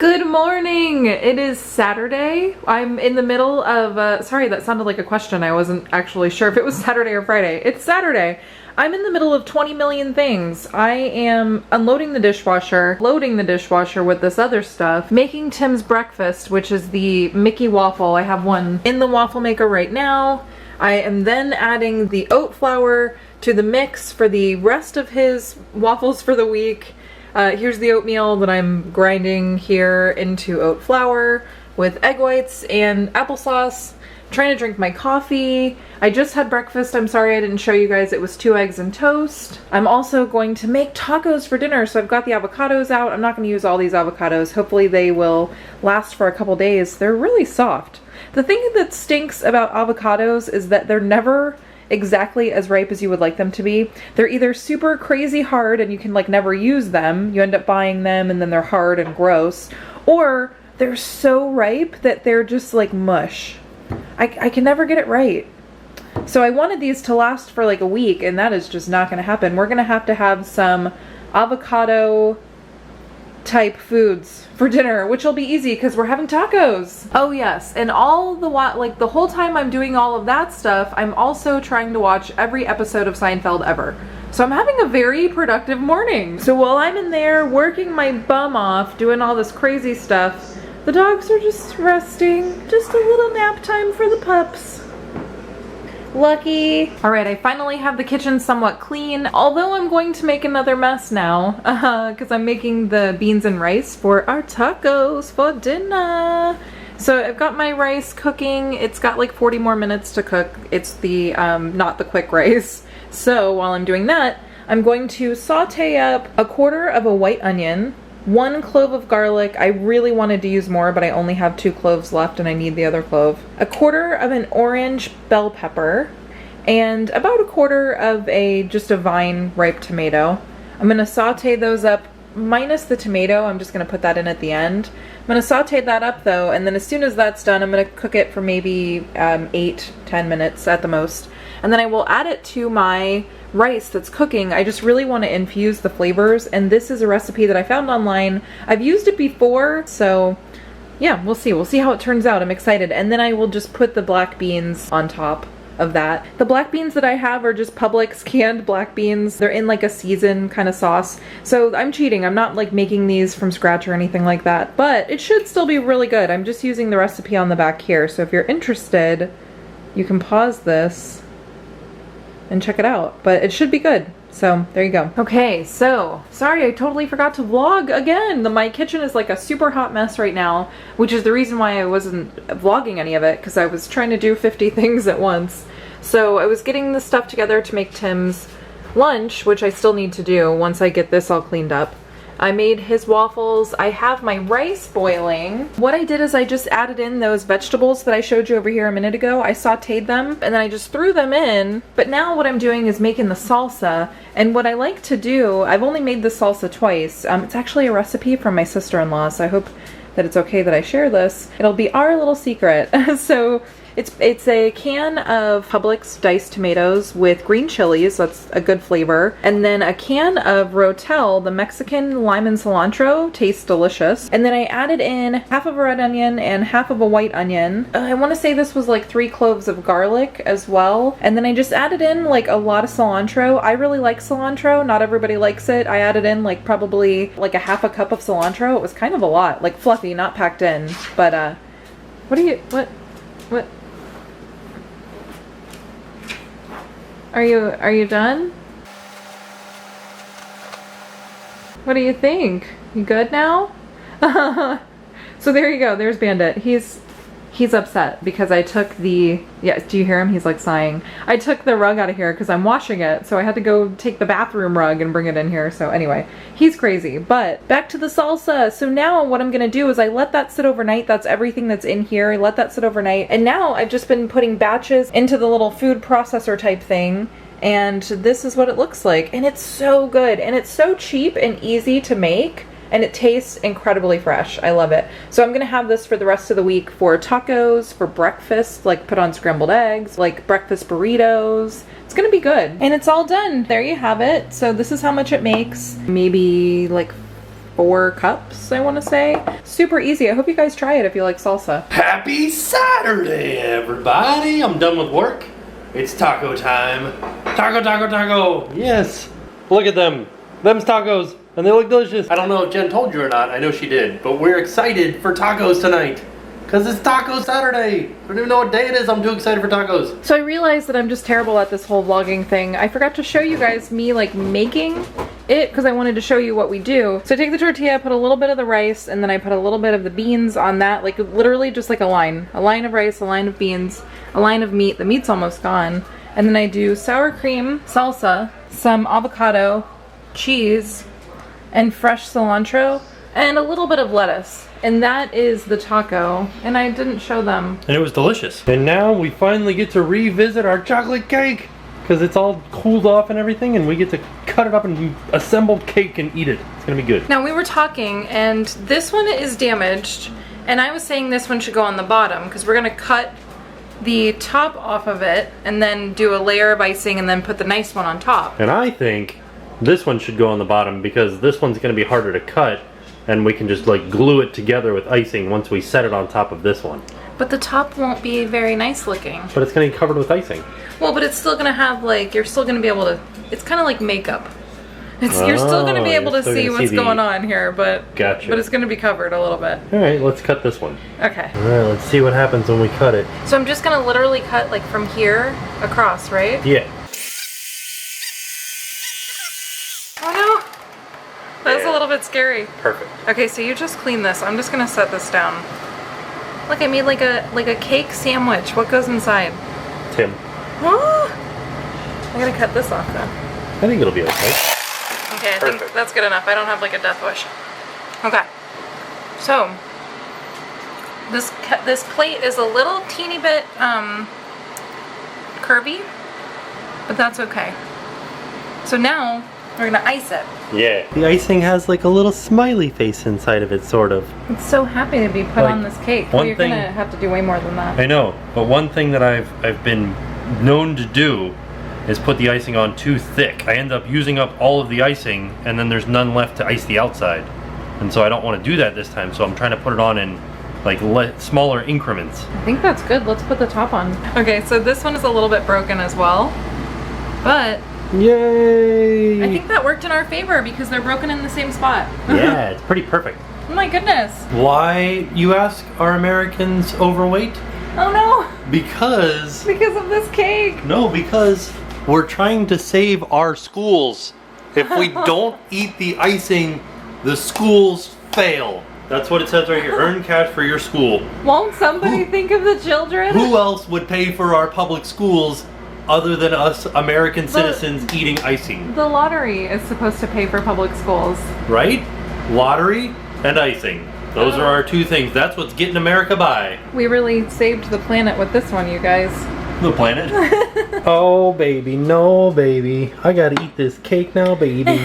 Good morning! It is Saturday. I'm in the middle of, sorry, that sounded like a question. I wasn't actually sure if it was Saturday or Friday. It's Saturday. I'm in the middle of 20 million things. I am unloading the dishwasher, loading the dishwasher with this other stuff, making Tim's breakfast, which is the Mickey waffle. I have one in the waffle maker right now. I am then adding the oat flour to the mix for the rest of his waffles for the week. Here's the oatmeal that I'm grinding here into oat flour with egg whites and applesauce. Trying to drink my coffee. I just had breakfast. I'm sorry I didn't show you guys. It was 2 eggs and toast. I'm also going to make tacos for dinner, so I've got the avocados out. I'm not going to use all these avocados. Hopefully they will last for a couple days. They're really soft. The thing that stinks about avocados is that they're never exactly as ripe as you would like them to be. They're either super crazy hard and you can like never use them. You end up buying them and then they're hard and gross. Or they're so ripe that they're just like mush. I can never get it right. So I wanted these to last for like a week and that is just not going to happen. We're going to have some avocado type foods for dinner, which will be easy because we're having tacos. Oh yes, and all the like the whole time I'm doing all of that stuff, I'm also trying to watch every episode of Seinfeld ever. So I'm having a very productive morning. So while I'm in there working my bum off, doing all this crazy stuff, the dogs are just resting. Just a little nap time for the pups. Lucky. All right, I finally have the kitchen somewhat clean, although I'm going to make another mess now because I'm making the beans and rice for our tacos for dinner. So I've got my rice cooking. It's got like 40 more minutes to cook. It's the not the quick rice. So while I'm doing that, I'm going to saute up 1/4 of a white onion, 1 clove of garlic. I really wanted to use more, but I only have 2 cloves left and I need the other clove. 1/4 of an orange bell pepper and about 1/4 of just a vine ripe tomato. I'm gonna saute those up minus the tomato. I'm just gonna put that in at the end. I'm gonna saute that up though, and then as soon as that's done, I'm gonna cook it for maybe 8-10 minutes at the most. And then I will add it to my rice that's cooking. I just really want to infuse the flavors, and this is a recipe that I found online. I've used it before, so yeah, we'll see. We'll see how it turns out. I'm excited. And then I will just put the black beans on top of that. The black beans that I have are just Publix canned black beans. They're in like a seasoned kind of sauce. So I'm cheating. I'm not like making these from scratch or anything like that, but it should still be really good. I'm just using the recipe on the back here. So if you're interested, you can pause this and check it out, but it should be good. So there you go. Okay, so sorry, I totally forgot to vlog again. My kitchen is like a super hot mess right now, which is the reason why I wasn't vlogging any of it, because I was trying to do 50 things at once. So I was getting the stuff together to make Tim's lunch, which I still need to do once I get this all cleaned up. I made his waffles. I have my rice boiling. What I did is I just added in those vegetables that I showed you over here a minute ago. I sauteed them and then I just threw them in. But now what I'm doing is making the salsa. And what I like to do, I've only made the salsa twice. It's actually a recipe from my sister-in-law, so I hope that it's okay that I share this. It'll be our little secret. So it's a can of Publix diced tomatoes with green chilies, that's a good flavor, and then a can of Rotel, the Mexican lime and cilantro, tastes delicious. And then I added in half of a red onion and half of a white onion. I want to say this was like 3 cloves of garlic as well. And then I just added in like a lot of cilantro. I really like cilantro, not everybody likes it. I added in like probably like a half a cup of cilantro. It was kind of a lot, like fluffy, not packed in. But what? Are you done? What do you think? You good now? So there you go. There's Bandit. He's upset because I took the, yeah, do you hear him? He's like sighing. I took the rug out of here because I'm washing it, so I had to go take the bathroom rug and bring it in here. So anyway, he's crazy. But back to the salsa. So now what I'm gonna do is I let that sit overnight. That's everything that's in here. I let that sit overnight. And now I've just been putting batches into the little food processor type thing. And this is what it looks like. And it's so good. And it's so cheap and easy to make. And it tastes incredibly fresh. I love it. So I'm gonna have this for the rest of the week for tacos, for breakfast, like put on scrambled eggs, like breakfast burritos. It's gonna be good. And it's all done. There you have it. So this is how much it makes. Maybe like 4 cups, I want to say. Super easy. I hope you guys try it if you like salsa. Happy Saturday, everybody! I'm done with work. It's taco time. Taco, taco, taco! Yes! Look at them. Them's tacos, and they look delicious. I don't know if Jen told you or not. I know she did. But we're excited for tacos tonight. Because it's Taco Saturday. I don't even know what day it is. I'm too excited for tacos. So I realized that I'm just terrible at this whole vlogging thing. I forgot to show you guys me like making it because I wanted to show you what we do. So I take the tortilla, I put a little bit of the rice, and then I put a little bit of the beans on that, like literally just like a line. A line of rice, a line of beans, a line of meat. The meat's almost gone. And then I do sour cream, salsa, some avocado, cheese, and fresh cilantro, and a little bit of lettuce. And that is the taco, and I didn't show them. And it was delicious. And now we finally get to revisit our chocolate cake because it's all cooled off and everything, and we get to cut it up and assemble cake and eat it. It's gonna be good. Now we were talking, and this one is damaged, and I was saying this one should go on the bottom because we're gonna cut the top off of it and then do a layer of icing and then put the nice one on top. And I think this one should go on the bottom because this one's gonna be harder to cut. And we can just like glue it together with icing once we set it on top of this one. But the top won't be very nice looking. But it's gonna be covered with icing. Well, but it's still gonna have like, you're still gonna be able to, it's kind of like makeup. You're still gonna be able to see what's going on here, but Gotcha. But it's gonna be covered a little bit. All right, let's cut this one. Okay. All right, let's see what happens when we cut it. So I'm just gonna literally cut like from here across, right? Yeah. Oh no! That's a little bit scary. Perfect. Okay, so you just clean this. I'm just gonna set this down. Look, I made like a cake sandwich. What goes inside? Tim. Oh, I gotta cut this off then. I think it'll be okay. Okay, I think that's good enough. I don't have like a death wish. Okay. So this plate is a little teeny bit curvy, but that's okay. So now we're gonna ice it. Yeah. The icing has like a little smiley face inside of it, sort of. It's so happy to be put Like, on this cake. Well, you're gonna have to do way more than that. I know, but one thing that I've been known to do is put the icing on too thick. I end up using up all of the icing, and then there's none left to ice the outside. And so I don't want to do that this time, so I'm trying to put it on in like smaller increments. I think that's good. Let's put the top on. Okay, so this one is a little bit broken as well, but yay! I think that worked in our favor because they're broken in the same spot. Yeah, it's pretty perfect. Oh my goodness. Why, you ask, are Americans overweight? Oh no. Because of this cake. No, because we're trying to save our schools. If we don't eat the icing, the schools fail. That's what it says right here. Earn cash for your school. Won't somebody think of the children? Who else would pay for our public schools other than us American citizens eating icing? The lottery is supposed to pay for public schools. Right? Lottery and icing. Those are our two things. That's what's getting America by. We really saved the planet with this one, you guys. The planet? Oh, baby. No, baby. I gotta eat this cake now, baby.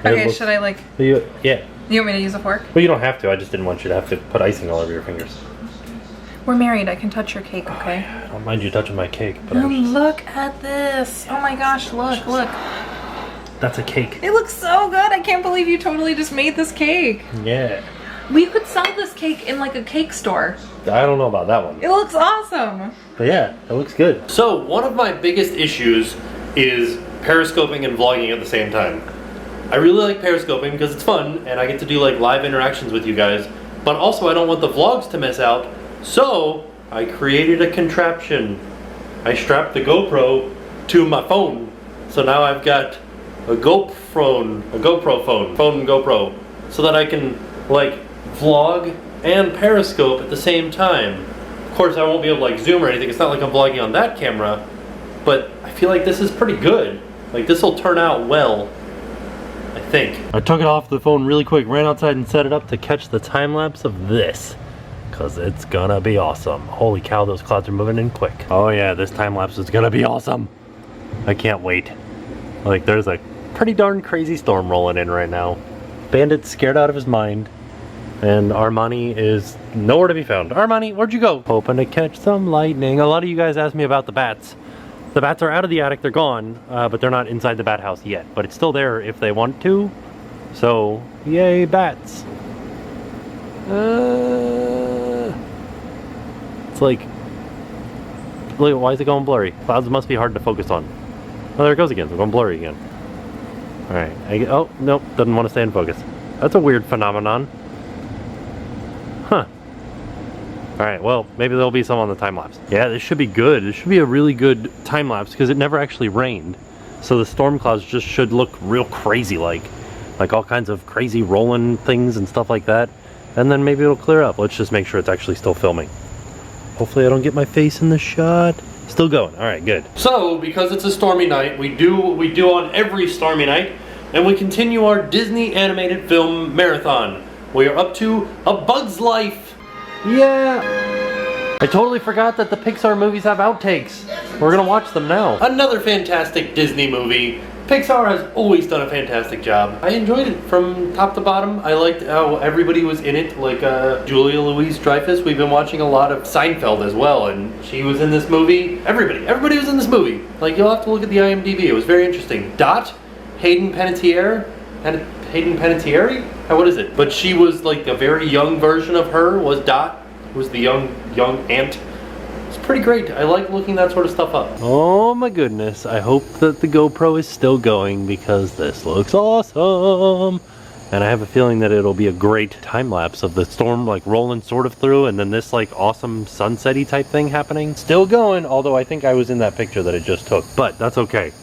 Okay, should I like... Yeah. You want me to use a fork? Well, you don't have to. I just didn't want you to have to put icing all over your fingers. We're married. I can touch your cake, okay? I don't mind you touching my cake, but Look at this. Oh my gosh, look, look. That's a cake. It looks so good. I can't believe you totally just made this cake. Yeah. We could sell this cake in like a cake store. I don't know about that one. It looks awesome. But yeah, it looks good. So one of my biggest issues is periscoping and vlogging at the same time. I really like periscoping because it's fun and I get to do like live interactions with you guys, but also I don't want the vlogs to miss out, so I created a contraption. I strapped the GoPro to my phone, so now I've got a GoPro phone, so that I can like vlog and periscope at the same time. Of course I won't be able to like zoom or anything, it's not like I'm vlogging on that camera, but I feel like this is pretty good. Like this will turn out well, I think. I took it off the phone really quick, ran outside and set it up to catch the time lapse of this, cause it's gonna be awesome. Holy cow, those clouds are moving in quick. Oh yeah, this time lapse is gonna be awesome. I can't wait. Like there's a pretty darn crazy storm rolling in right now. Bandit's scared out of his mind, and Armani is nowhere to be found. Armani, where'd you go? Hoping to catch some lightning. A lot of you guys asked me about the bats. The bats are out of the attic, they're gone, but they're not inside the bat house yet. But it's still there if they want to. So, yay, bats. It's like, look, why is it going blurry? Clouds must be hard to focus on. Oh, there it goes again. It's going blurry again. Alright, oh, nope, doesn't want to stay in focus. That's a weird phenomenon. Huh. Alright, well, maybe there'll be some on the time-lapse. Yeah, this should be good. This should be a really good time-lapse because it never actually rained. So the storm clouds just should look real crazy like all kinds of crazy rolling things and stuff like that. And then maybe it'll clear up. Let's just make sure it's actually still filming. Hopefully I don't get my face in the shot. Still going. Alright, good. So, because it's a stormy night, we do what we do on every stormy night, and we continue our Disney animated film marathon. We are up to A Bug's Life. Yeah! I totally forgot that the Pixar movies have outtakes. We're gonna watch them now. Another fantastic Disney movie. Pixar has always done a fantastic job. I enjoyed it from top to bottom. I liked how everybody was in it, like Julia Louis-Dreyfus. We've been watching a lot of Seinfeld as well, and she was in this movie. Everybody was in this movie. Like, you'll have to look at the IMDb. It was very interesting. Dot, Hayden Panettiere, what is it? But she was like a very young version of her, was Dot, who was the young aunt. It's pretty great. I like looking that sort of stuff up. Oh my goodness. I hope that the GoPro is still going because this looks awesome. And I have a feeling that it'll be a great time lapse of the storm like rolling sort of through and then this like awesome sunset-y type thing happening. Still going, although I think I was in that picture that it just took, but that's okay.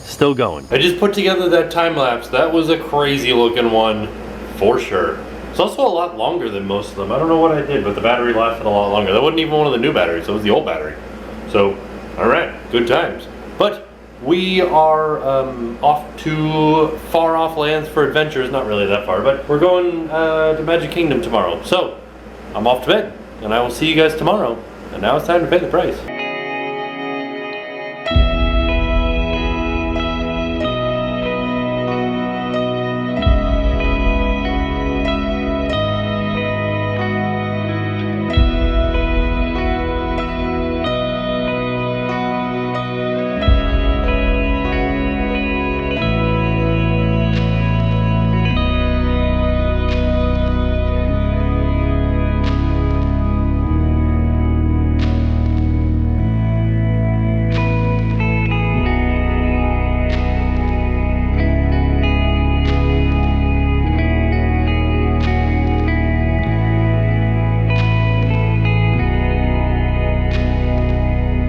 Still going. I just put together that time lapse. That was a crazy looking one for sure. It's also a lot longer than most of them. I don't know what I did, but the battery lasted a lot longer. That wasn't even one of the new batteries. It was the old battery. So, all right, good times. But we are off to far off lands for adventures. Not really that far, but we're going to Magic Kingdom tomorrow. So, I'm off to bed, and I will see you guys tomorrow. And now it's time to pay the price.